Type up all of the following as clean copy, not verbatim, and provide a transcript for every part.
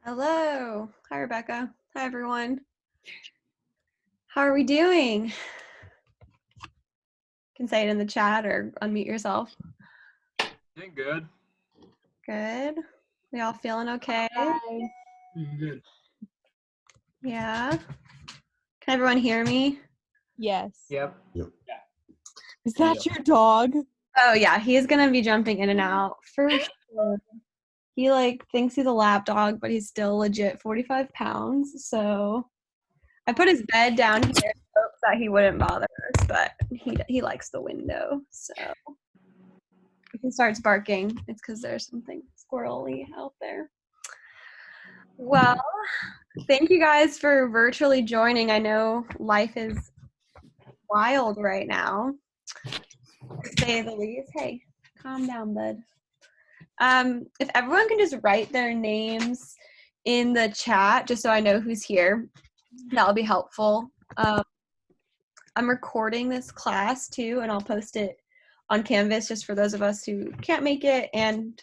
Hello. Hi, Rebecca. Hi, everyone. How are we doing? You can say it in the chat or unmute yourself. Doing good. Good. We all feeling okay? Hi. Good. Yeah. Can everyone hear me? Yes. Yep. Is that your dog? Oh, yeah. He's going to be jumping in and out for sure. He thinks he's a lap dog, but he's still legit 45 pounds. So I put his bed down here in hopes that he wouldn't bother us, but he likes the window. So if he starts barking, it's because there's something squirrely out there. Well, thank you guys for virtually joining. I know life is wild right now, to say the least. Hey, calm down, bud. If everyone can just write their names in the chat, just so I know who's here, that'll be helpful. I'm recording this class too, and I'll post it on Canvas just for those of us who can't make it, and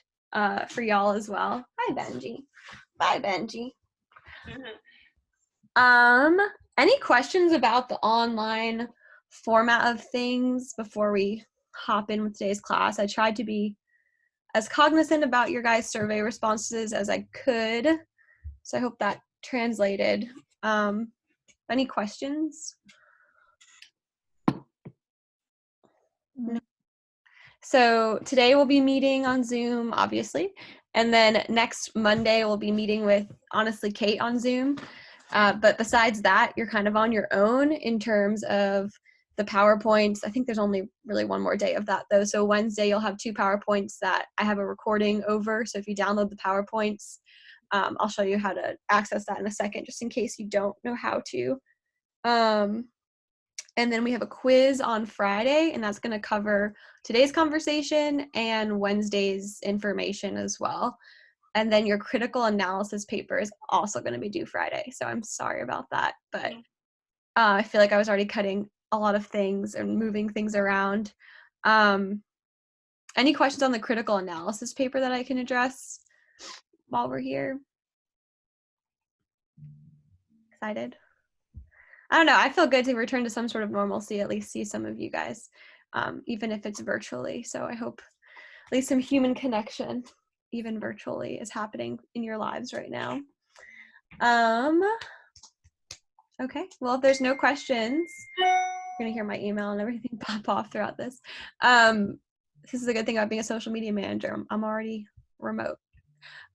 for y'all as well. Hi, Benji. Bye, Benji. Any questions about the online format of things before we hop in with today's class? I tried to be as cognizant about your guys' survey responses as I could, so I hope that translated. Any questions? No. So today we'll be meeting on Zoom, obviously, and then next Monday we'll be meeting with, honestly, Kate on Zoom. But besides that, you're kind of on your own in terms of the PowerPoints. I think there's only really one more day of that, though. So Wednesday, you'll have 2 PowerPoints that I have a recording over. So if you download the PowerPoints, I'll show you how to access that in a second, just in case you don't know how to. And then we have a quiz on Friday, and that's going to cover today's conversation and Wednesday's information as well. And then your critical analysis paper is also going to be due Friday. So I'm sorry about that, but I feel like I was already cutting a lot of things and moving things around. Any questions on the critical analysis paper that I can address while we're here? Excited? I don't know. I feel good to return to some sort of normalcy, at least see some of you guys, even if it's virtually. So I hope at least some human connection, even virtually, is happening in your lives right now. Okay, well, if there's no questions, you're gonna hear my email and everything pop off throughout this. This is a good thing about being a social media manager. I'm already remote.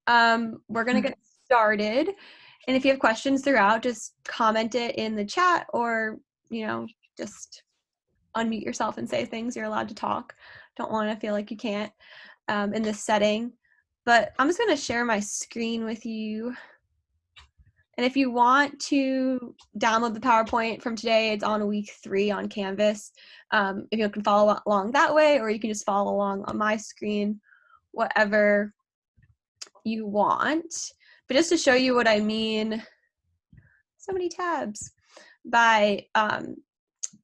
We're gonna get started. And if you have questions throughout, just comment it in the chat or, just unmute yourself and say things. You're allowed to talk. Don't want to feel like you can't in this setting. But I'm just gonna share my screen with you. And if you want to download the PowerPoint from today, it's on week 3 on Canvas. If you can follow along that way, or you can just follow along on my screen, whatever you want. But just to show you what I mean, so many tabs, by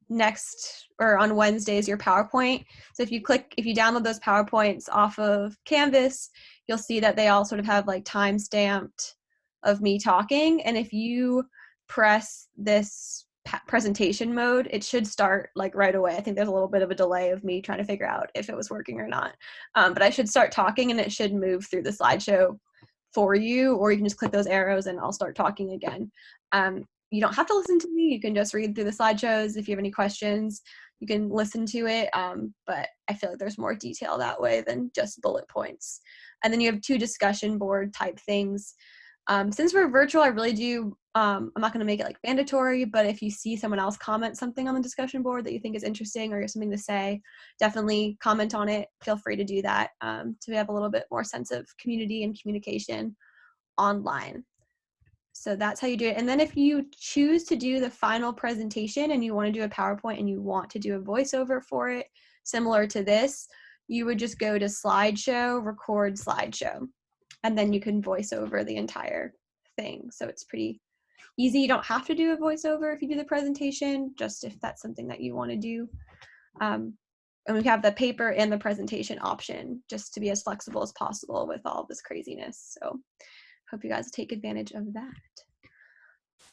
next or on Wednesdays, your PowerPoint. So if you download those PowerPoints off of Canvas, you'll see that they all sort of have like time stamped of me talking. And if you press this presentation mode, it should start like right away. I think there's a little bit of a delay of me trying to figure out if it was working or not. But I should start talking and it should move through the slideshow for you, or you can just click those arrows and I'll start talking again. You don't have to listen to me. You can just read through the slideshows. If you have any questions, you can listen to it. But I feel like there's more detail that way than just bullet points. And then you have 2 discussion board type things. Since we're virtual, I really do, I'm not going to make it like mandatory, but if you see someone else comment something on the discussion board that you think is interesting or you have something to say, definitely comment on it. Feel free to do that to have a little bit more sense of community and communication online. So that's how you do it. And then if you choose to do the final presentation and you want to do a PowerPoint and you want to do a voiceover for it, similar to this, you would just go to slideshow, record slideshow, and then you can voice over the entire thing. So it's pretty easy. You don't have to do a voiceover if you do the presentation, just if that's something that you want to do. And we have the paper and the presentation option just to be as flexible as possible with all this craziness. So hope you guys will take advantage of that.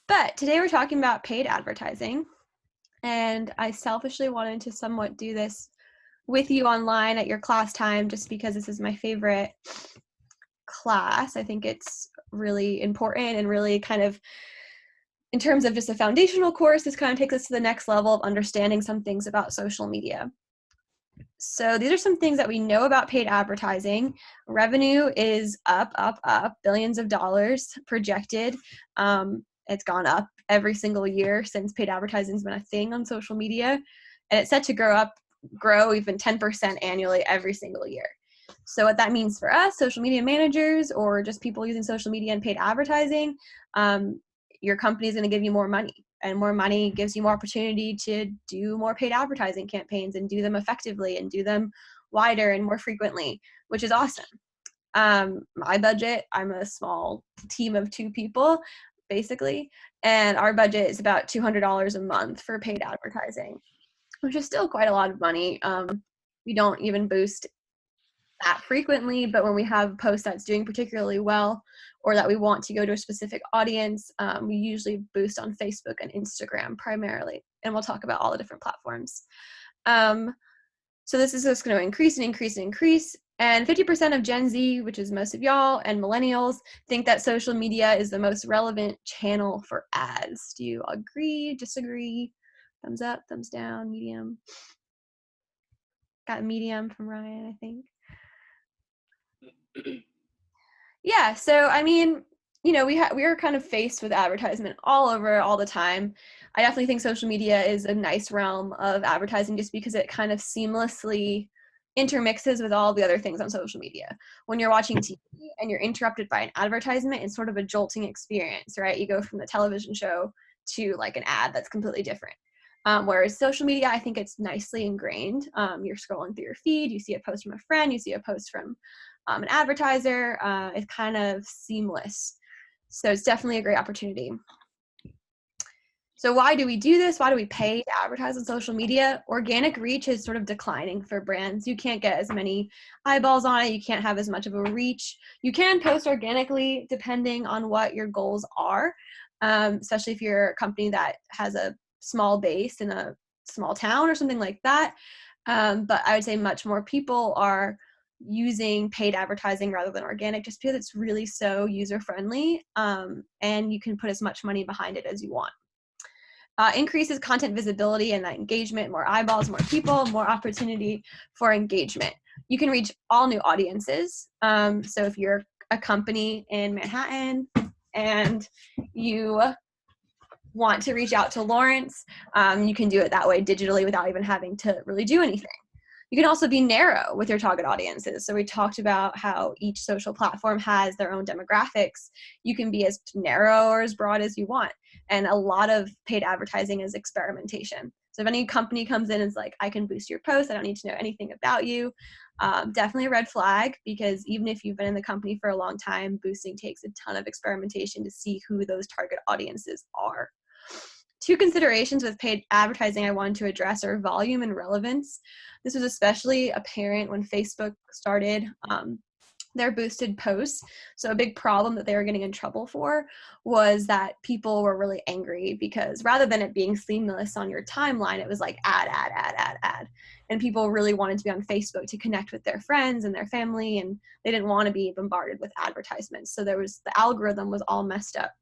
But today we're talking about paid advertising, and I selfishly wanted to somewhat do this with you online at your class time just because this is my favorite class. I think it's really important and really kind of, in terms of just a foundational course, this kind of takes us to the next level of understanding some things about social media. So these are some things that we know about paid advertising. Revenue is up, billions of dollars projected. It's gone up every single year since paid advertising has been a thing on social media, and it's set to grow even 10% annually every single year. So what that means for us, social media managers, or just people using social media and paid advertising, your company is going to give you more money, and more money gives you more opportunity to do more paid advertising campaigns and do them effectively and do them wider and more frequently, which is awesome. My budget, I'm a small team of 2 people, basically, and our budget is about $200 a month for paid advertising, which is still quite a lot of money. We don't even boost that frequently, but when we have a post that's doing particularly well or that we want to go to a specific audience, we usually boost on Facebook and Instagram primarily, and we'll talk about all the different platforms. So this is just going to increase and increase and increase, and 50% of Gen Z, which is most of y'all, and millennials think that social media is the most relevant channel for ads. Do you agree, disagree? Thumbs up, thumbs down, medium? Got medium from Ryan, I think. Yeah, so I mean, we are kind of faced with advertisement all over all the time. I definitely think social media is a nice realm of advertising just because it kind of seamlessly intermixes with all the other things on social media. When you're watching TV and you're interrupted by an advertisement, it's sort of a jolting experience, right? You go from the television show to like an ad that's completely different. Whereas social media, I think it's nicely ingrained. You're scrolling through your feed, you see a post from a friend, you see a post from an advertiser. It's kind of seamless. So it's definitely a great opportunity. So why do we do this? Why do we pay to advertise on social media? Organic reach is sort of declining for brands. You can't get as many eyeballs on it. You can't have as much of a reach. You can post organically depending on what your goals are, especially if you're a company that has a small base in a small town or something like that. But I would say much more people are using paid advertising rather than organic just because it's really so user-friendly, and you can put as much money behind it as you want. Increases content visibility and engagement, more eyeballs, more people, more opportunity for engagement. You can reach all new audiences. So if you're a company in Manhattan and you want to reach out to Lawrence, you can do it that way digitally without even having to really do anything. You can also be narrow with your target audiences. So we talked about how each social platform has their own demographics. You can be as narrow or as broad as you want. And a lot of paid advertising is experimentation. So if any company comes in and is like, I can boost your post, I don't need to know anything about you, definitely a red flag, because even if you've been in the company for a long time, boosting takes a ton of experimentation to see who those target audiences are. 2 considerations with paid advertising I wanted to address are volume and relevance. This was especially apparent when Facebook started their boosted posts. So a big problem that they were getting in trouble for was that people were really angry because rather than it being seamless on your timeline, it was like ad. And people really wanted to be on Facebook to connect with their friends and their family, and they didn't want to be bombarded with advertisements. So the algorithm was all messed up.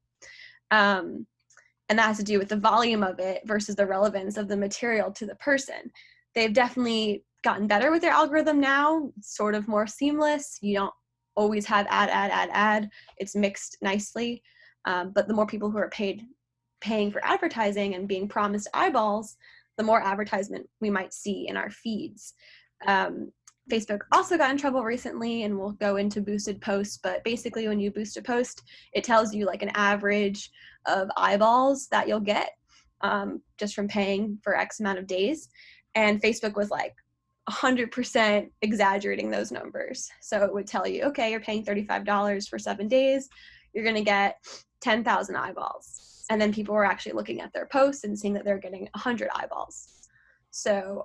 And that has to do with the volume of it versus the relevance of the material to the person. They've definitely gotten better with their algorithm now. It's sort of more seamless. You don't always have ad. It's mixed nicely. But the more people who are paying for advertising and being promised eyeballs, the more advertisement we might see in our feeds. Facebook also got in trouble recently, and we'll go into boosted posts, but basically when you boost a post, it tells you like an average of eyeballs that you'll get just from paying for X amount of days. And Facebook was like 100% exaggerating those numbers. So it would tell you, okay, you're paying $35 for 7 days, you're going to get 10,000 eyeballs. And then people were actually looking at their posts and seeing that they're getting 100 eyeballs. So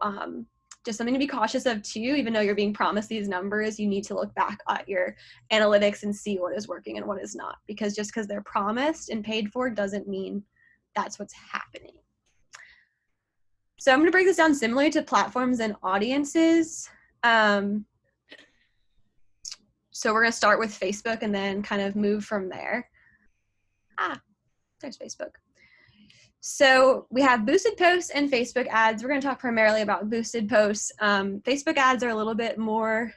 just something to be cautious of too. Even though you're being promised these numbers, you need to look back at your analytics and see what is working and what is not, because just because they're promised and paid for doesn't mean that's what's happening. So I'm going to break this down similarly to platforms and audiences. So we're going to start with Facebook and then kind of move from there. There's Facebook. So we have boosted posts and Facebook ads. We're going to talk primarily about boosted posts. Facebook ads are a little bit more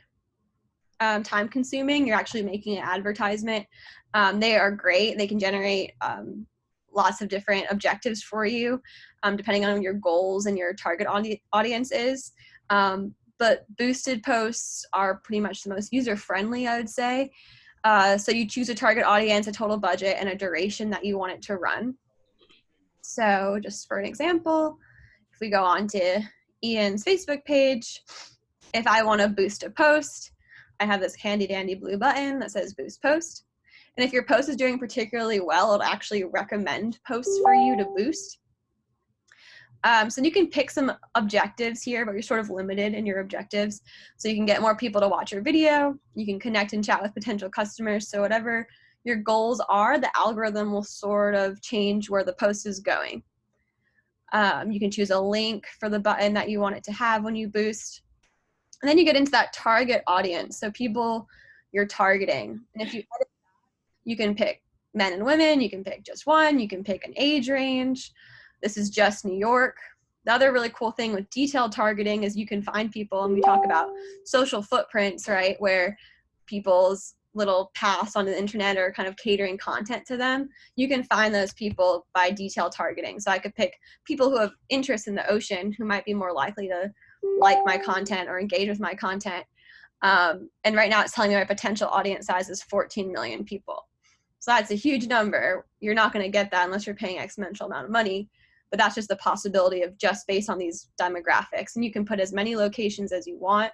time consuming. You're actually making an advertisement. They are great. They can generate lots of different objectives for you, depending on your goals and your target audience is. But boosted posts are pretty much the most user-friendly, I would say. So you choose a target audience, a total budget, and a duration that you want it to run. So just for an example, if we go on to Ian's Facebook page, if I want to boost a post, I have this handy dandy blue button that says boost post. And if your post is doing particularly well, it'll actually recommend posts for you to boost. So you can pick some objectives here, but you're sort of limited in your objectives. So you can get more people to watch your video. You can connect and chat with potential customers. So whatever your goals are, the algorithm will sort of change where the post is going. You can choose a link for the button that you want it to have when you boost. And then you get into that target audience. So people you're targeting. And if you can pick men and women, you can pick just one, you can pick an age range. This is just New York. The other really cool thing with detailed targeting is you can find people, and we talk about social footprints, right, where people's little paths on the internet are kind of catering content to them. You can find those people by detailed targeting. So I could pick people who have interest in the ocean who might be more likely to like my content or engage with my content. And right now it's telling me my potential audience size is 14 million people. So that's a huge number. You're not going to get that unless you're paying exponential amount of money. But that's just the possibility of just based on these demographics. And you can put as many locations as you want.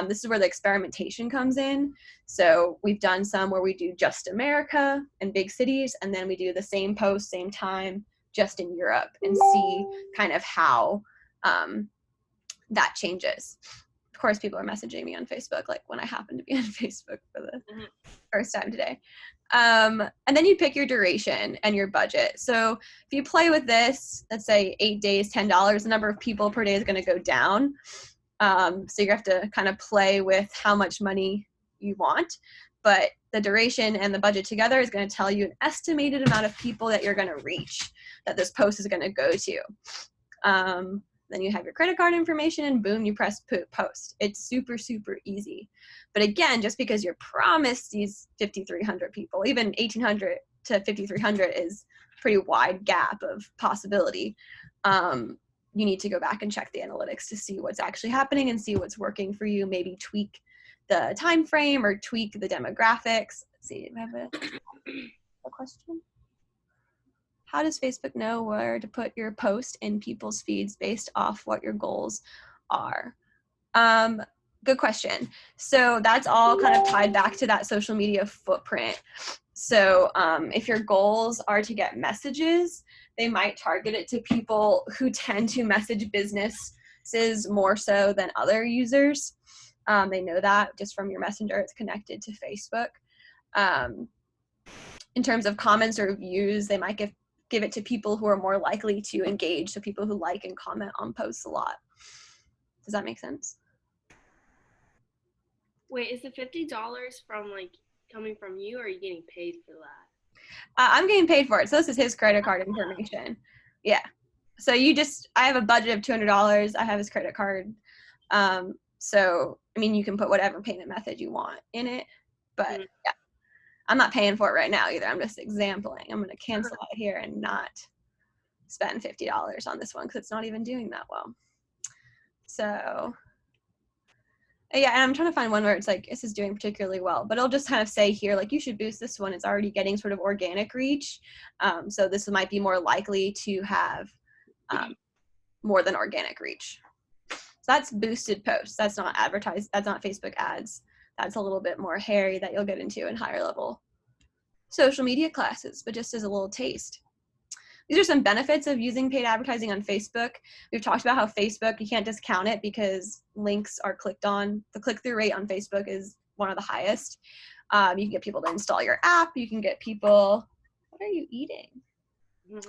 This is where the experimentation comes in. So we've done some where we do just America and big cities, and then we do the same post, same time, just in Europe, and see kind of how that changes. Of course, people are messaging me on Facebook, like when I happen to be on Facebook for the first time today. And then you pick your duration and your budget. So if you play with this, let's say 8 days, $10, the number of people per day is going to go down. So you have to kind of play with how much money you want. But the duration and the budget together is going to tell you an estimated amount of people that you're going to reach, that this post is going to go to. Then you have your credit card information and boom, you press post. It's super, super easy. But again, just because you're promised these 5,300 people, even 1,800 to 5,300 is a pretty wide gap of possibility. You need to go back and check the analytics to see what's actually happening and see what's working for you. Maybe tweak the time frame or tweak the demographics. Let's see, do I have a question? How does Facebook know where to put your post in people's feeds based off what your goals are? Good question. So that's all kind of tied back to that social media footprint. So if your goals are to get messages, they might target it to people who tend to message businesses more so than other users. They know that just from your messenger, it's connected to Facebook. In terms of comments or views, they might give it to people who are more likely to engage, so people who like and comment on posts a lot. Does that make sense? Wait, is the $50 from like coming from you, or are you getting paid for that? I'm getting paid for it. So this is his credit card information. Yeah. So I have a budget of $200. I have his credit card. So, I mean, you can put whatever payment method you want in it, but yeah, I'm not paying for it right now either. I'm just exampling. I'm going to cancel out here and not spend $50 on this one because it's not even doing that well. So yeah, and I'm trying to find one where it's like, this is doing particularly well, but it'll just kind of say here, like, you should boost this one. It's already getting sort of organic reach. So this might be more likely to have more than organic reach. So that's boosted posts. That's not advertised. That's not Facebook ads. That's a little bit more hairy that you'll get into in higher level social media classes, but just as a little taste. these are some benefits of using paid advertising on Facebook. We've talked about how Facebook, you can't discount it because links are clicked on. The click-through rate on Facebook is one of the highest. You can get people to install your app. You can get people, what are you eating? You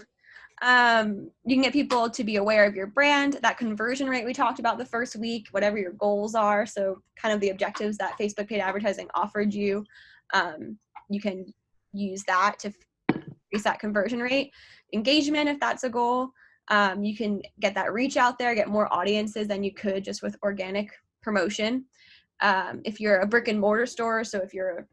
can get people to be aware of your brand, that conversion rate we talked about the first week, whatever your goals are. So kind of the objectives that Facebook paid advertising offered you, you can use that to increase that conversion rate. Engagement, if that's a goal, you can get that reach out there, get more audiences than you could just with organic promotion. If you're a brick and mortar store, so if you're,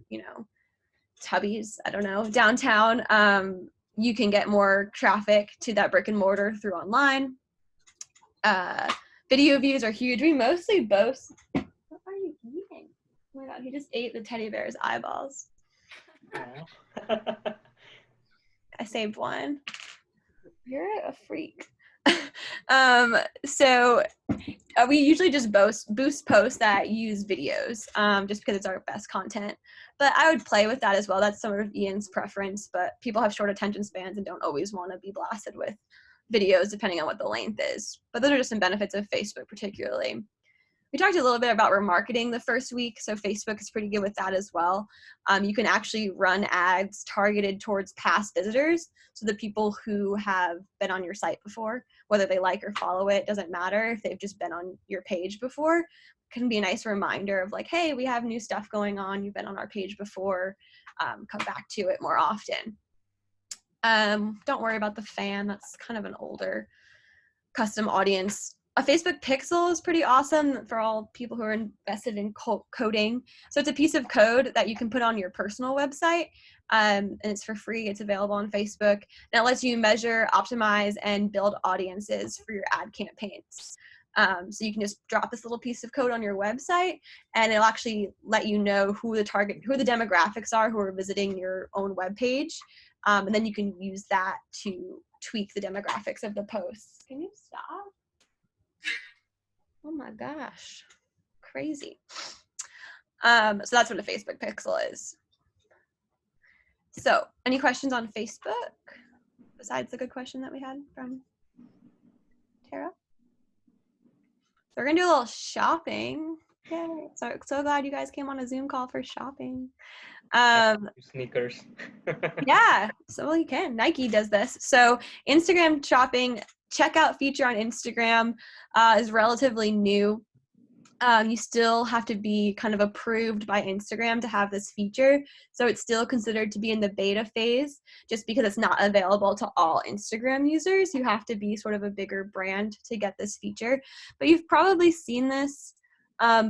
Tubby's, I don't know, downtown, you can get more traffic to that brick and mortar through online. Video views are huge. We mostly boast. What are you eating? Oh my God, he just ate the teddy bear's eyeballs. I saved one. You're a freak. So we usually just boost posts that use videos just because it's our best content. But I would play with that as well. That's some of Ian's preference, but people have short attention spans and don't always want to be blasted with videos depending on what the length is. But those are just some benefits of Facebook particularly. We talked a little bit about remarketing the first week, so Facebook is pretty good with that as well. You can actually run ads targeted towards past visitors, so the people who have been on your site before, whether they like or follow it, doesn't matter if they've just been on your page before. Can be a nice reminder of like, hey, we have new stuff going on, you've been on our page before, come back to it more often. Don't worry about the fan, that's kind of an older custom audience. A Facebook Pixel is pretty awesome for all people who are invested in coding. So it's a piece of code that you can put on your personal website, and it's for free. It's available on Facebook. And it lets you measure, optimize, and build audiences for your ad campaigns. So you can just drop this little piece of code on your website, and it'll actually let you know who the demographics are who are visiting your own webpage. And then you can use that to tweak the demographics of the posts. Can you stop? Oh my gosh, crazy. So that's what a Facebook Pixel is. So any questions on Facebook besides the good question that we had from Tara? So we're gonna do a little shopping. Yay. So glad you guys came on a Zoom call for shopping. Sneakers. Yeah, so well, you can. Nike does this. So Instagram shopping checkout feature on Instagram is relatively new. You still have to be kind of approved by Instagram to have this feature. So it's still considered to be in the beta phase just because it's not available to all Instagram users. You have to be sort of a bigger brand to get this feature. But you've probably seen this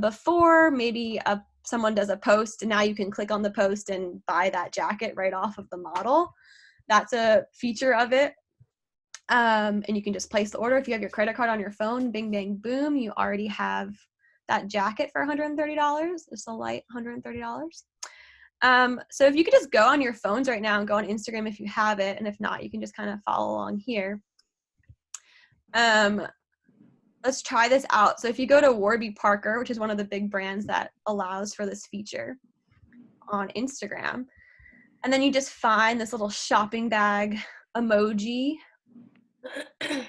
before. Maybe someone does a post and now you can click on the post and buy that jacket right off of the model. That's a feature of it. And you can just place the order. If you have your credit card on your phone, bing, bang, boom, you already have that jacket for $130. Just a light $130. So if you could just go on your phones right now and go on Instagram if you have it, and if not, you can just kind of follow along here. Let's try this out. So if you go to Warby Parker, which is one of the big brands that allows for this feature on Instagram, and then you just find this little shopping bag emoji. It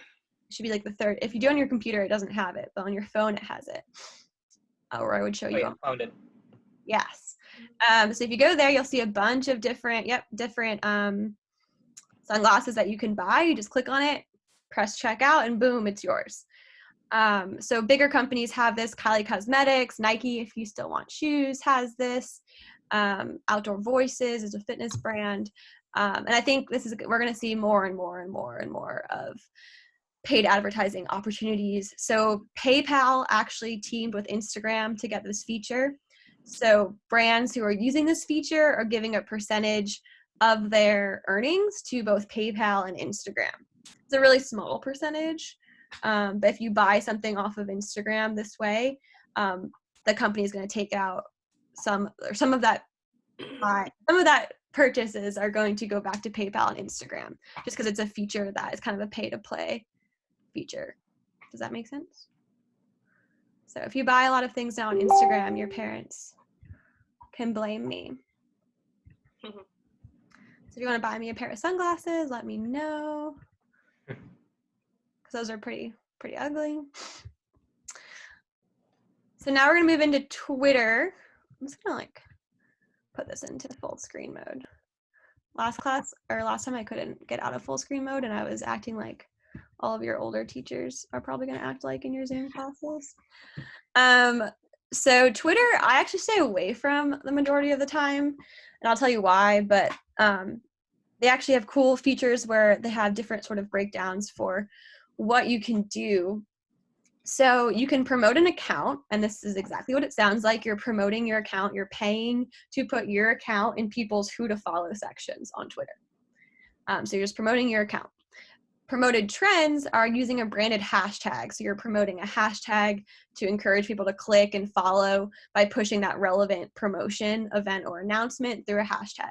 should be like the third. If you do it on your computer, it doesn't have it, but on your phone, it has it. Or I would show you. I found it. Yes. So if you go there, you'll see a bunch of different sunglasses that you can buy. You just click on it, press checkout, and boom, it's yours. So bigger companies have this. Kylie Cosmetics, Nike, if you still want shoes, has this. Outdoor Voices is a fitness brand. And I think we're going to see more and more and more and more of paid advertising opportunities. So PayPal actually teamed with Instagram to get this feature. So brands who are using this feature are giving a percentage of their earnings to both PayPal and Instagram. It's a really small percentage, but if you buy something off of Instagram this way, the company is going to take out some of that purchases are going to go back to PayPal and Instagram, just because it's a feature that is kind of a pay-to-play feature. Does that make sense? So if you buy a lot of things now on Instagram, your parents can blame me. So if you want to buy me a pair of sunglasses, let me know. because those are pretty ugly. So now we're gonna move into Twitter. I'm just gonna like put this into full screen mode. Last time I couldn't get out of full screen mode, and I was acting like all of your older teachers are probably gonna act like in your Zoom classes. So Twitter, I actually stay away from the majority of the time, and I'll tell you why, but they actually have cool features where they have different sort of breakdowns for what you can do. So you can promote an account, and this is exactly what it sounds like. You're promoting your account. You're paying to put your account in people's who to follow sections on Twitter. So you're just promoting your account. Promoted trends are using a branded hashtag. So you're promoting a hashtag to encourage people to click and follow by pushing that relevant promotion, event, or announcement through a hashtag.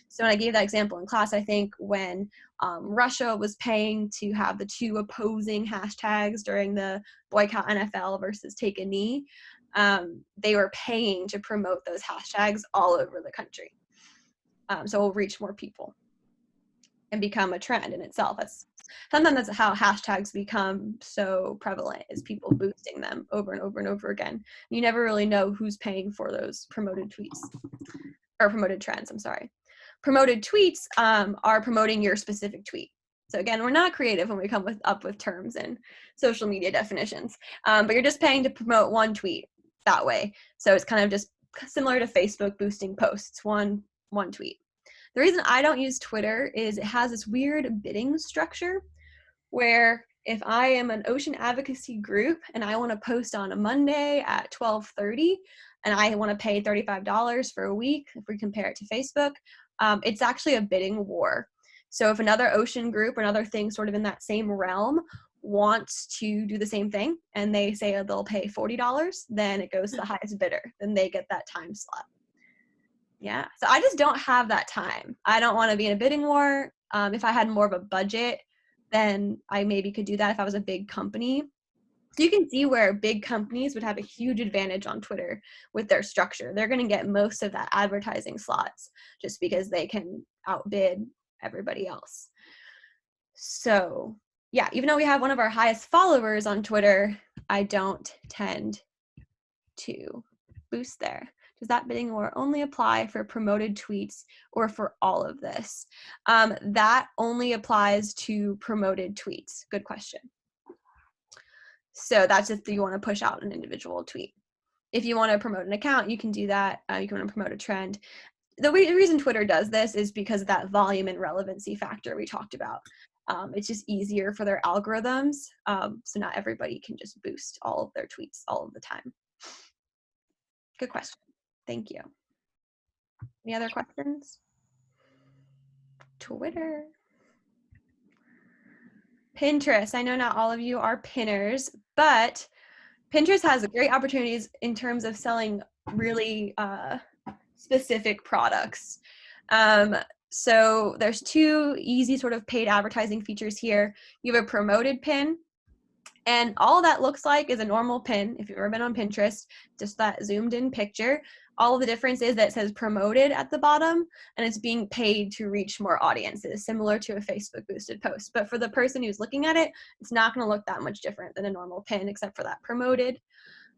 So when I gave that example in class, I think when Russia was paying to have the 2 opposing hashtags during the boycott NFL versus take a knee, they were paying to promote those hashtags all over the country. So we'll reach more people and become a trend in itself. Sometimes that's how hashtags become so prevalent, is people boosting them over and over and over again. You never really know who's paying for those promoted tweets or promoted trends. I'm sorry. Promoted tweets are promoting your specific tweet. So again, we're not creative when we come up with terms and social media definitions, but you're just paying to promote one tweet that way. So it's kind of just similar to Facebook boosting posts, one tweet. The reason I don't use Twitter is it has this weird bidding structure where if I am an ocean advocacy group and I want to post on a Monday at 12:30 and I want to pay $35 for a week, if we compare it to Facebook, it's actually a bidding war. So if another ocean group or another thing sort of in that same realm wants to do the same thing and they say they'll pay $40, then it goes to the highest bidder. Then they get that time slot. Yeah, so I just don't have that time. I don't want to be in a bidding war. If I had more of a budget, then I maybe could do that if I was a big company. So you can see where big companies would have a huge advantage on Twitter with their structure. They're going to get most of that advertising slots just because they can outbid everybody else. So yeah, even though we have one of our highest followers on Twitter, I don't tend to boost there. Does that bidding war only apply for promoted tweets or for all of this? That only applies to promoted tweets. Good question. So that's if you want to push out an individual tweet. If you want to promote an account, you can do that. You can want to promote a trend. The reason Twitter does this is because of that volume and relevancy factor we talked about. It's just easier for their algorithms. So not everybody can just boost all of their tweets all of the time. Good question. Thank you. Any other questions? Twitter. Pinterest. I know not all of you are pinners, but Pinterest has great opportunities in terms of selling really specific products. So there's 2 easy sort of paid advertising features here. You have a promoted pin, and all that looks like is a normal pin. If you've ever been on Pinterest, just that zoomed in picture. All of the difference is that it says promoted at the bottom and it's being paid to reach more audiences, similar to a Facebook boosted post. But for the person who's looking at it, it's not going to look that much different than a normal pin except for that promoted.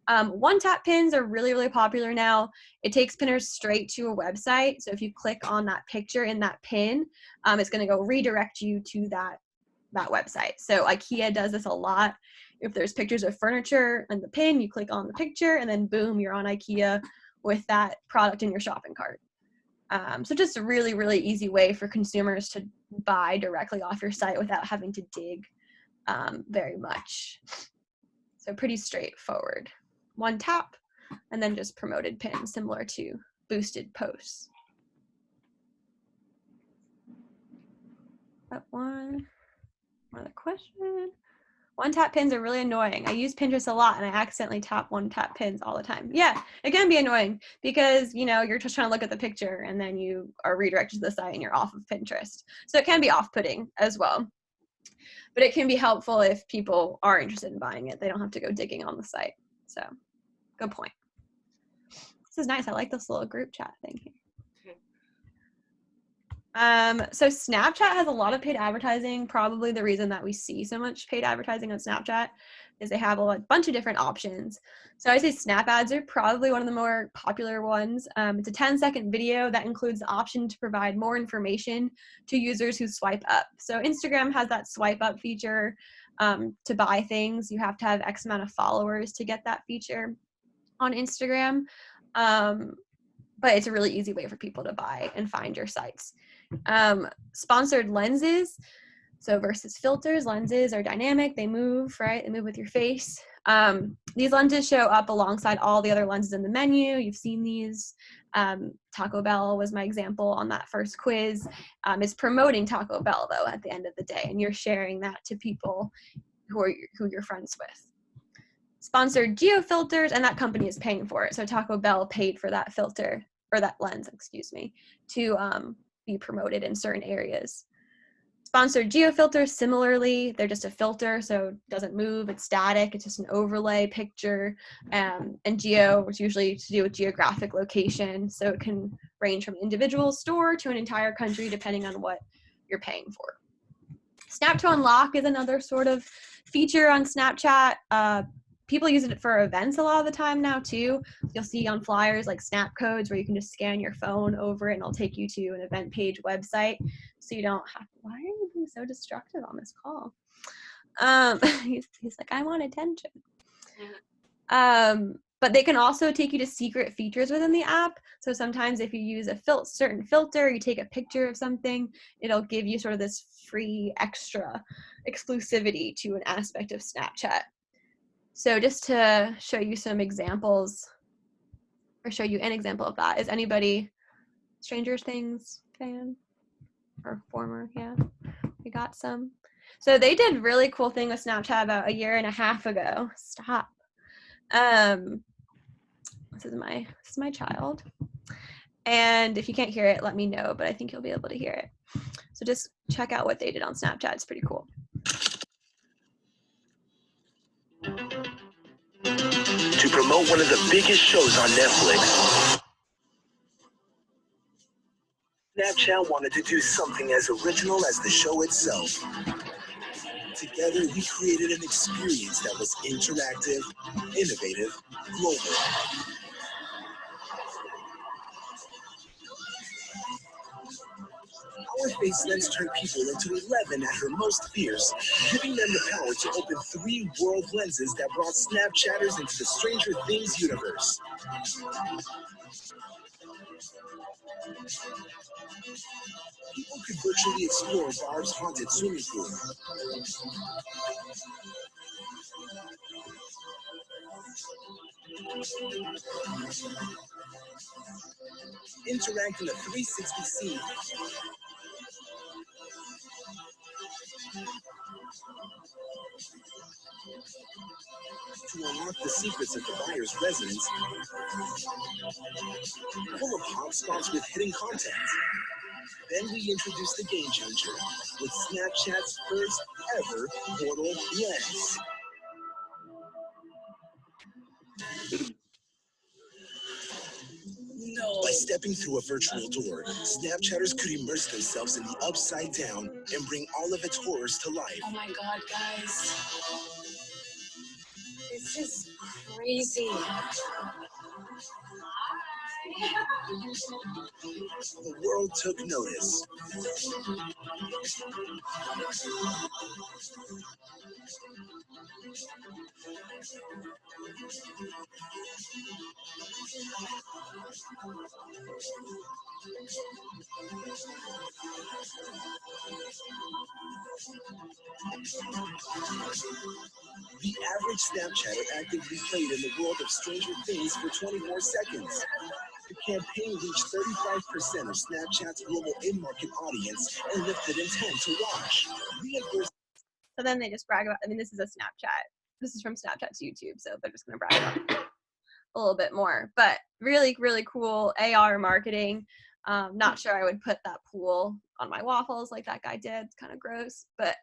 One-tap pins are really, really popular now. It takes pinners straight to a website. So if you click on that picture in that pin, it's going to go redirect you to that website. So IKEA does this a lot. If there's pictures of furniture in the pin, you click on the picture and then boom, you're on IKEA with that product in your shopping cart. So just a really, really easy way for consumers to buy directly off your site without having to dig very much. So pretty straightforward. One tap and then just promoted pins, similar to boosted posts. That one other question. One-tap pins are really annoying. I use Pinterest a lot and I accidentally tap one-tap pins all the time. Yeah, it can be annoying because, you know, you're just trying to look at the picture and then you are redirected to the site and you're off of Pinterest. So it can be off-putting as well. But it can be helpful if people are interested in buying it. They don't have to go digging on the site. So, good point. This is nice. I like this little group chat thing here. So Snapchat has a lot of paid advertising. Probably the reason that we see so much paid advertising on Snapchat is they have a bunch of different options. So I say Snap ads are probably one of the more popular ones. It's a 10-second video that includes the option to provide more information to users who swipe up. So Instagram has that swipe up feature to buy things. You have to have X amount of followers to get that feature on Instagram. But it's a really easy way for people to buy and find your sites. Sponsored lenses. So versus filters, lenses are dynamic. They move, right? They move with your face. These lenses show up alongside all the other lenses in the menu. You've seen these. Taco Bell was my example on that first quiz. It's promoting Taco Bell, though, at the end of the day, and you're sharing that to people who you're friends with. Sponsored geo filters, and that company is paying for it. So Taco Bell paid for that filter, or that lens, excuse me, to be promoted in certain areas. Sponsored geo filters, similarly, they're just a filter, so it doesn't move, it's static, it's just an overlay picture. And geo is usually to do with geographic location, so it can range from individual store to an entire country, depending on what you're paying for. Snap to Unlock is another sort of feature on Snapchat. People use it for events a lot of the time now too. You'll see on flyers like snap codes where you can just scan your phone over it and it'll take you to an event page website. So you don't have to, why are you being so destructive on this call? He's like, I want attention. But they can also take you to secret features within the app. So sometimes if you use a certain filter, you take a picture of something, it'll give you sort of this free extra exclusivity to an aspect of Snapchat. So just to show you some examples, or show you an example of that, is anybody Stranger Things fan? Or former, yeah, we got some. So they did really cool thing with Snapchat about 1.5 years ago. Stop. This is my child. And if you can't hear it, let me know, but I think you'll be able to hear it. So just check out what they did on Snapchat. It's pretty cool. To promote one of the biggest shows on Netflix, Snapchat wanted to do something as original as the show itself. Together, we created an experience that was interactive, innovative, global. Our face lens turned people into 11 at her most fierce, giving them the power to open 3 world lenses that brought Snapchatters into the Stranger Things universe. People could virtually explore Barb's haunted swimming pool. Interact in a 360 scene. To unlock the secrets of the buyer's residence, full of hotspots with hidden content. Then we introduce the game changer with Snapchat's first ever portal lens. No. By stepping through a virtual door, Snapchatters could immerse themselves in the Upside Down and bring all of its horrors to life. Oh my God, guys. This is crazy. The world took notice. The average Snapchatter actively played in the world of Stranger Things for 24 seconds. The campaign reached 35% of Snapchat's global in-market audience and lifted intent to watch. So then they just brag about, I mean, this is a Snapchat. This is from Snapchat's YouTube, so they're just going to brag about it a little bit more. But really, really cool AR marketing. Not sure I would put that pool on my waffles like that guy did. It's kind of gross. But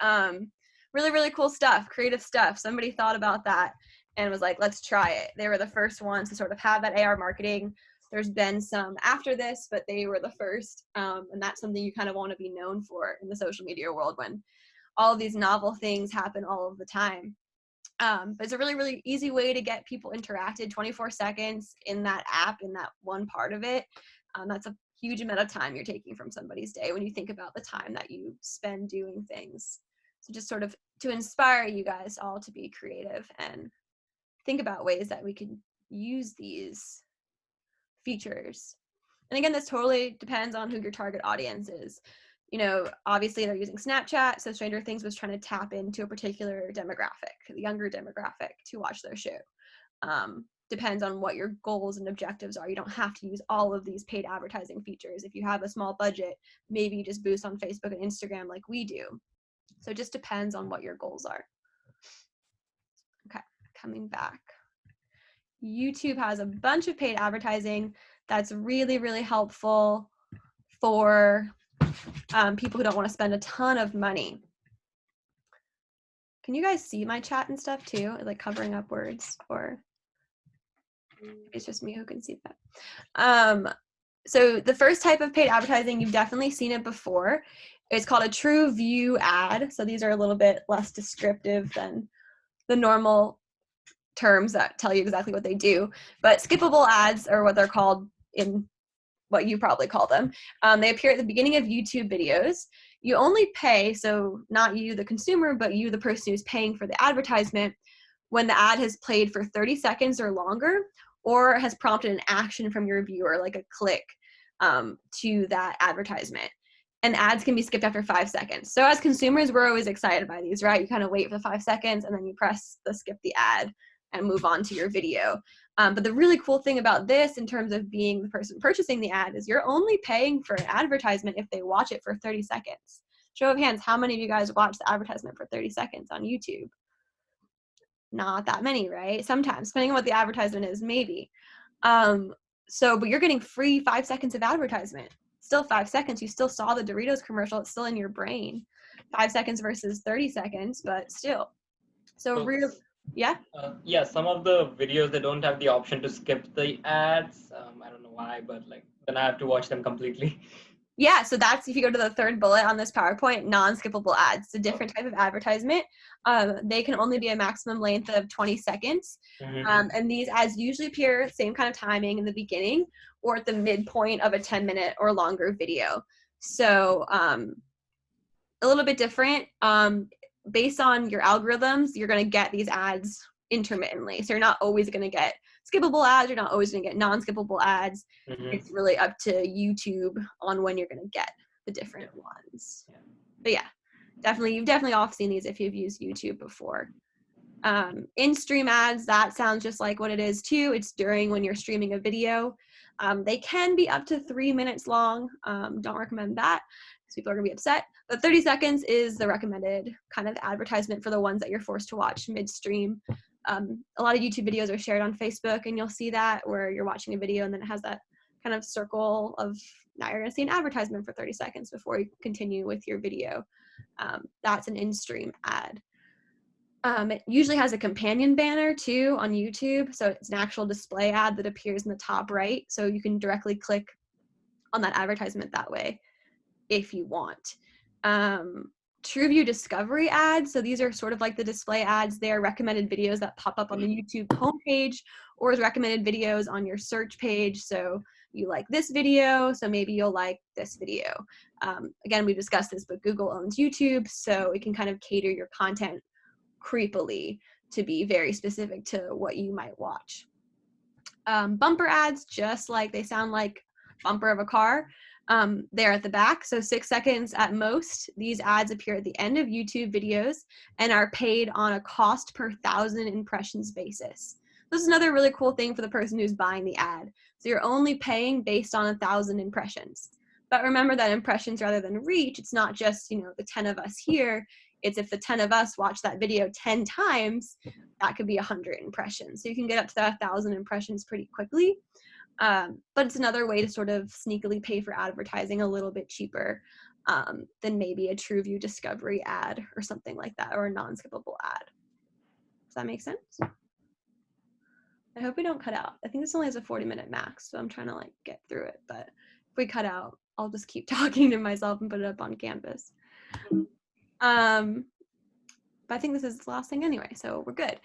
really, really cool stuff, creative stuff. Somebody thought about that and was like, let's try it. They were the first ones to sort of have that AR marketing There's been some after this, but they were the first. And that's something you kind of want to be known for in the social media world when all of these novel things happen all of the time. But it's a really, really easy way to get people interacted 24 seconds in that app, in that one part of it. That's a huge amount of time you're taking from somebody's day when you think about the time that you spend doing things. So just sort of to inspire you guys all to be creative and think about ways that we could use these features. And again, this totally depends on who your target audience is. You know, obviously they're using Snapchat, so Stranger Things was trying to tap into a particular demographic, the younger demographic, to watch their show. Depends on what your goals and objectives are. You don't have to use all of these paid advertising features. If you have a small budget, maybe you just boost on Facebook and Instagram like we do. So it just depends on what your goals are. Okay, coming back. YouTube has a bunch of paid advertising that's really, really helpful for people who don't want to spend a ton of money. Can you guys see my chat and stuff too? Like covering up words, or it's just me who can see that? So the first type of paid advertising, you've definitely seen it before. It's called a true view ad. So these are a little bit less descriptive than the normal terms that tell you exactly what they do. But skippable ads are what they're called in what you probably call them. They appear at the beginning of YouTube videos. You only pay, so not you, the consumer, but you, the person who's paying for the advertisement, when the ad has played for 30 seconds or longer, or has prompted an action from your viewer, like a click to that advertisement. And ads can be skipped after 5 seconds. So as consumers, we're always excited by these, right? You kind of wait for 5 seconds and then you press the skip the ad and move on to your video. But the really cool thing about this in terms of being the person purchasing the ad is you're only paying for an advertisement if they watch it for 30 seconds. Show of hands, how many of you guys watch the advertisement for 30 seconds on YouTube? Not that many, right? Sometimes, depending on what the advertisement is, maybe. But you're getting free 5 seconds of advertisement. Still 5 seconds. You still saw the Doritos commercial. It's still in your brain. 5 seconds versus 30 seconds, but still. So real, yeah? Yeah, some of the videos, they don't have the option to skip the ads. I don't know why, but like then I have to watch them completely. Yeah, so that's, if you go to the third bullet on this PowerPoint, non-skippable ads. It's a different type of advertisement. They can only be a maximum length of 20 seconds. And these ads usually appear same kind of timing in the beginning or at the midpoint of a 10-minute or longer video. So a little bit different. Based on your algorithms, you're going to get these ads intermittently. So you're not always going to get skippable ads. You're not always going to get non-skippable ads. It's really up to YouTube on when you're going to get the different ones. But yeah, definitely, you've definitely all seen these if you've used YouTube before. In-stream ads, that sounds just like what it is too. It's during when you're streaming a video. They can be up to 3 minutes long. Don't recommend that because people are going to be upset. But 30 seconds is the recommended kind of advertisement for the ones that you're forced to watch midstream. A lot of YouTube videos are shared on Facebook, and you'll see that where you're watching a video and then it has that kind of circle of now you're going to see an advertisement for 30 seconds before you continue with your video. That's an in-stream ad. It usually has a companion banner too on YouTube. So it's an actual display ad that appears in the top right. So you can directly click on that advertisement that way if you want. TrueView discovery ads. So these are sort of like the display ads. They are recommended videos that pop up on the YouTube homepage or as recommended videos on your search page. So you like this video, so maybe you'll like this video. Again, we've discussed this, but Google owns YouTube, so it can kind of cater your content creepily to be very specific to what you might watch. Bumper ads, just like they sound like bumper of a car. They're at the back, so 6 seconds at most. These ads appear at the end of YouTube videos and are paid on a cost per 1,000 impressions basis. This is another really cool thing for the person who's buying the ad. So you're only paying based on 1,000 impressions. But remember that impressions rather than reach, it's not just, you know, the 10 of us here. It's if the 10 of us watch that video 10 times, that could be 100 impressions. So you can get up to that 1,000 impressions pretty quickly. But it's another way to sort of sneakily pay for advertising a little bit cheaper than maybe a TrueView discovery ad or something like that, or a non-skippable ad. Does that make sense? I hope we don't cut out. I think this only has a 40-minute max, so I'm trying to like get through it. But if we cut out, I'll just keep talking to myself and put it up on Canvas. But I think this is the last thing anyway, so we're good.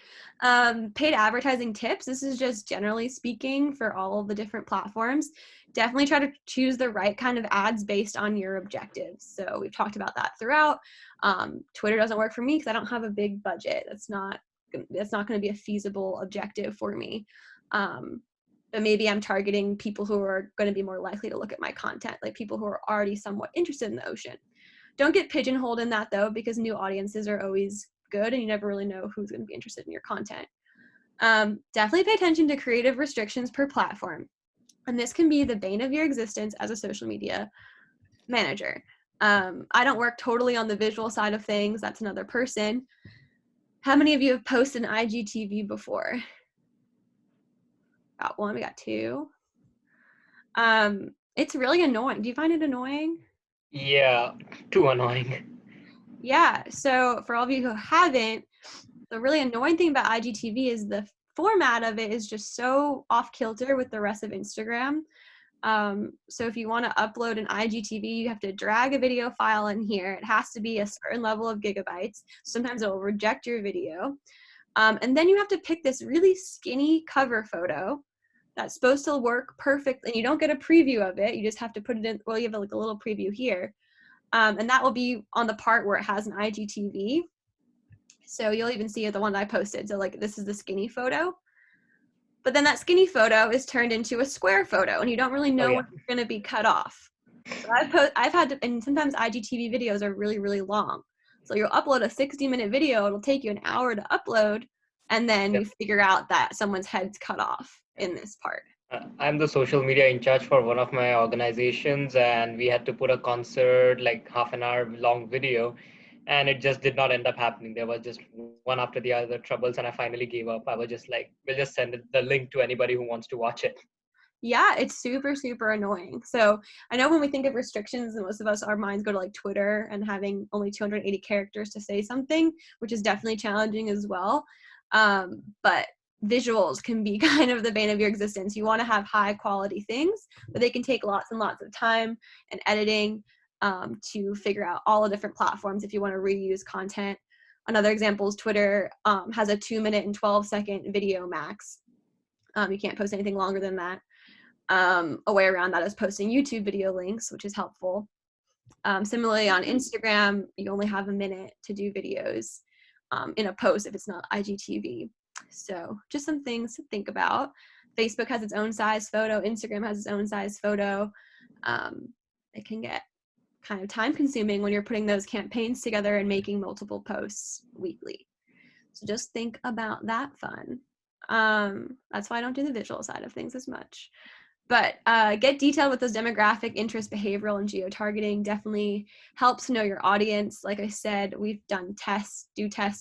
Paid advertising tips. This is just generally speaking for all of the different platforms. Definitely try to choose the right kind of ads based on your objectives. So we've talked about that throughout. Twitter doesn't work for me because I don't have a big budget. That's not going to be a feasible objective for me. But maybe I'm targeting people who are going to be more likely to look at my content, like people who are already somewhat interested in the ocean. Don't get pigeonholed in that though, because new audiences are always good and you never really know who's going to be interested in your content. Definitely pay attention to creative restrictions per platform. And this can be the bane of your existence as a social media manager. I don't work totally on the visual side of things. That's another person. How many of you have posted an IGTV before? Got one, we got two. It's really annoying. Do you find it annoying? Yeah, too annoying. Yeah, so for all of you who haven't, the really annoying thing about IGTV is the format of it is just so off kilter with the rest of Instagram. So if you want to upload an IGTV, you have to drag a video file in here. It has to be a certain level of gigabytes. Sometimes it will reject your video. And then you have to pick this really skinny cover photo that's supposed to work perfect, and you don't get a preview of it. You just have to put it in, well, you have like a little preview here. And that will be on the part where it has an IGTV. So you'll even see the one that I posted. So like this is the skinny photo. But then that skinny photo is turned into a square photo and you don't really know when it's going to be cut off. So I've had to, and sometimes IGTV videos are really, really long. So you'll upload a 60-minute video. It'll take you an hour to upload. And then you figure out that someone's head's cut off in this part. I'm the social media in charge for one of my organizations, and we had to put a concert, like half an hour long video, and it just did not end up happening. There was just one after the other troubles, and I finally gave up. I was just like, we'll just send the link to anybody who wants to watch it. Yeah, it's super, super annoying. So I know when we think of restrictions, most of us, our minds go to like Twitter and having only 280 characters to say something, which is definitely challenging as well. But visuals can be kind of the bane of your existence. You want to have high quality things, but they can take lots and lots of time and editing to figure out all the different platforms if you want to reuse content. Another example is Twitter has a 2-minute and 12-second video max. You can't post anything longer than that. A way around that is posting YouTube video links, which is helpful. Similarly on Instagram, you only have a minute to do videos in a post if it's not IGTV. So just some things to think about. Facebook has its own size photo. Instagram has its own size photo. It can get kind of time consuming when you're putting those campaigns together and making multiple posts weekly. So just think about that fun. That's why I don't do the visual side of things as much. But get detailed with those demographic, interest, behavioral, and geo-targeting. Definitely helps know your audience. Like I said, we've done tests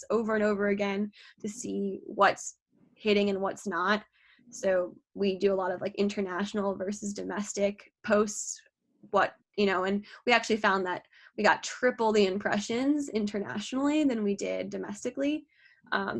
over and over again to see what's hitting and what's not. So we do a lot of like international versus domestic posts, and we actually found that we got triple the impressions internationally than we did domestically.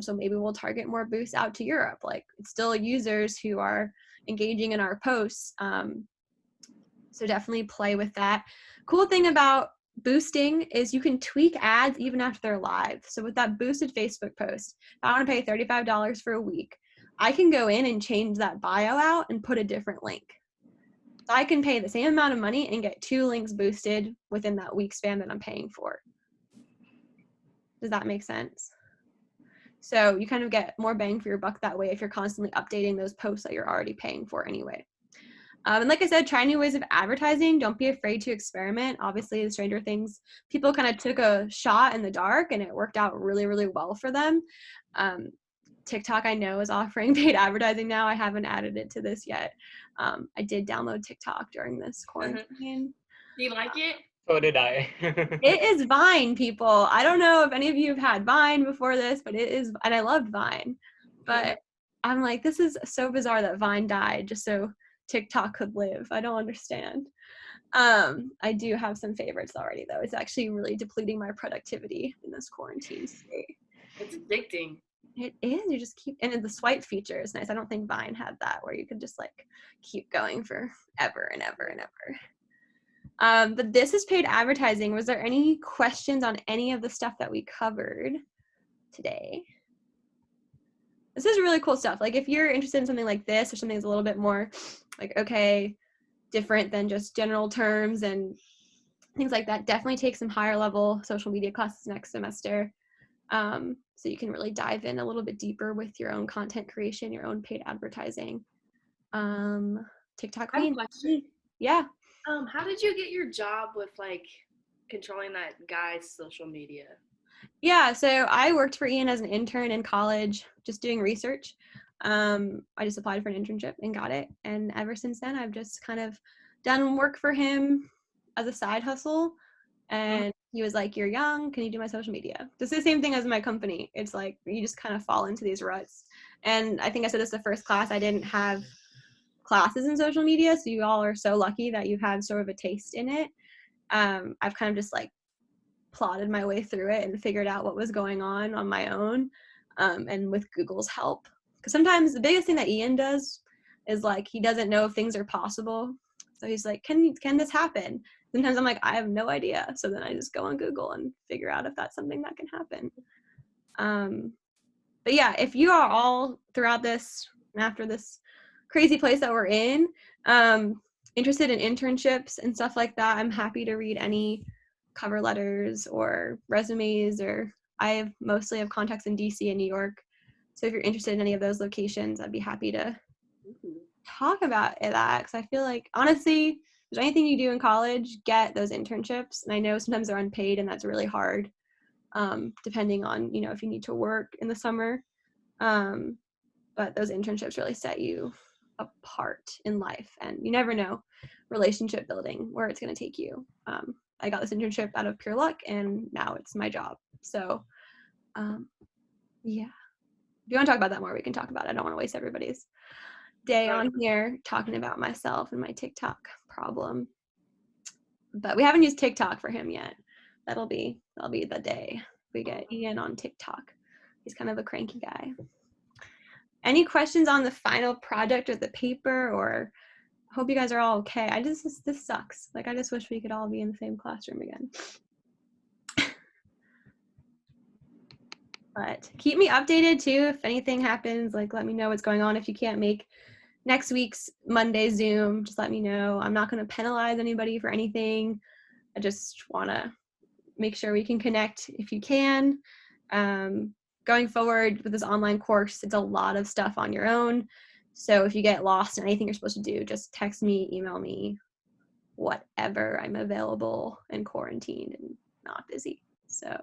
So maybe we'll target more boosts out to Europe. Like it's still users who are engaging in our posts. So definitely play with that. Cool thing about boosting is you can tweak ads even after they're live. So with that boosted Facebook post, if I want to pay $35 for a week, I can go in and change that bio out and put a different link. So I can pay the same amount of money and get 2 links boosted within that week span that I'm paying for. Does that make sense? So you kind of get more bang for your buck that way if you're constantly updating those posts that you're already paying for anyway. And like I said, try new ways of advertising. Don't be afraid to experiment. Obviously, the Stranger Things, people kind of took a shot in the dark and it worked out really, really well for them. TikTok, I know, is offering paid advertising now. I haven't added it to this yet. I did download TikTok during this quarantine. Do you like it? So did I. It is Vine, people. I don't know if any of you have had Vine before this, but it is, and I loved Vine. But I'm like, this is so bizarre that Vine died just so TikTok could live. I don't understand. I do have some favorites already, though. It's actually really depleting my productivity in this quarantine state. It's addicting. It is. You just keep, and then the swipe feature is nice. I don't think Vine had that where you could just like keep going for ever and ever and ever. But this is paid advertising. Was there any questions on any of the stuff that we covered today? This is really cool stuff. Like if you're interested in something like this or something that's a little bit more like, okay, different than just general terms and things like that, definitely take some higher level social media classes next semester. So you can really dive in a little bit deeper with your own content creation, your own paid advertising. TikTok I have a Queen. question. Yeah. How did you get your job with like controlling that guy's social media? Yeah, so I worked for Ian as an intern in college, just doing research. I just applied for an internship and got it. And ever since then, I've just kind of done work for him as a side hustle. And he was like, "You're young, can you do my social media?" It's the same thing as my company. It's like you just kind of fall into these ruts. And I think I said this the first class, I didn't have classes in social media, so you all are so lucky that you've had sort of a taste in it. I've kind of just like plotted my way through it and figured out what was going on my own, and with Google's help. Because sometimes the biggest thing that Ian does is like he doesn't know if things are possible. So he's like, can this happen? Sometimes I'm like, I have no idea. So then I just go on Google and figure out if that's something that can happen. But yeah, if you are all throughout this and after this crazy place that we're in, interested in internships and stuff like that, I'm happy to read any cover letters or resumes, or I mostly have contacts in DC and New York. So if you're interested in any of those locations, I'd be happy to talk about that, because I feel like honestly, if there's anything you do in college, get those internships. And I know sometimes they're unpaid and that's really hard, depending on, you know, if you need to work in the summer. But those internships really set you apart in life, and you never know relationship building where it's going to take you. I got this internship out of pure luck, and now it's my job. So yeah, if you want to talk about that more, we can talk about it. I don't want to waste everybody's day on here talking about myself and my TikTok problem. But we haven't used TikTok for him yet. That'll be the day we get Ian on TikTok. He's kind of a cranky guy. Any questions on the final project or the paper? Or I hope you guys are all okay. This sucks. Like I just wish we could all be in the same classroom again. But keep me updated too. If anything happens, like let me know what's going on. If you can't make next week's Monday Zoom, just let me know. I'm not going to penalize anybody for anything. I just want to make sure we can connect if you can. Going forward with this online course, it's a lot of stuff on your own. So if you get lost in anything you're supposed to do, just text me, email me, whatever. I'm available and quarantined and not busy. So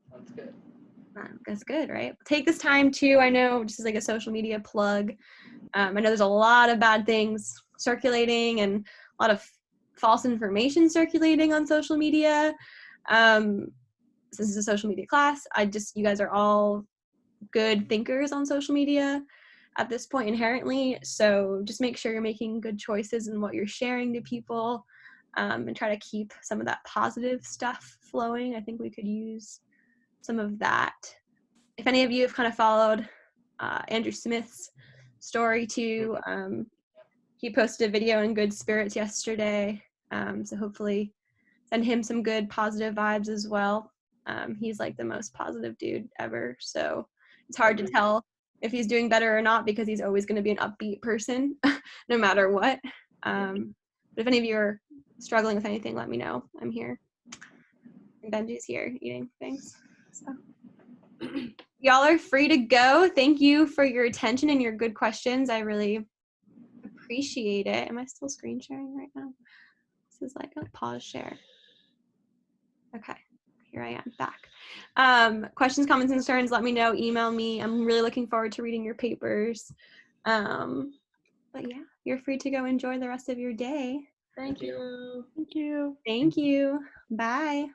Sounds good. That's good, right? Take this time too. I know just as like a social media plug. I know there's a lot of bad things circulating and a lot of false information circulating on social media. This is a social media class. You guys are all good thinkers on social media at this point inherently. So just make sure you're making good choices in what you're sharing to people, and try to keep some of that positive stuff flowing. I think we could use some of that. If any of you have kind of followed Andrew Smith's story too, he posted a video in good spirits yesterday. So hopefully send him some good positive vibes as well. He's like the most positive dude ever. So it's hard to tell if he's doing better or not, because he's always going to be an upbeat person no matter what. But if any of you are struggling with anything, let me know. I'm here. And Benji's here eating things. So y'all are free to go. Thank you for your attention and your good questions. I really appreciate it. Am I still screen sharing right now? This is like a pause share. Okay, here I am back. Questions, comments, and concerns, let me know. Email me. I'm really looking forward to reading your papers. But yeah, you're free to go enjoy the rest of your day. Thank you. Thank you. Thank you. Bye.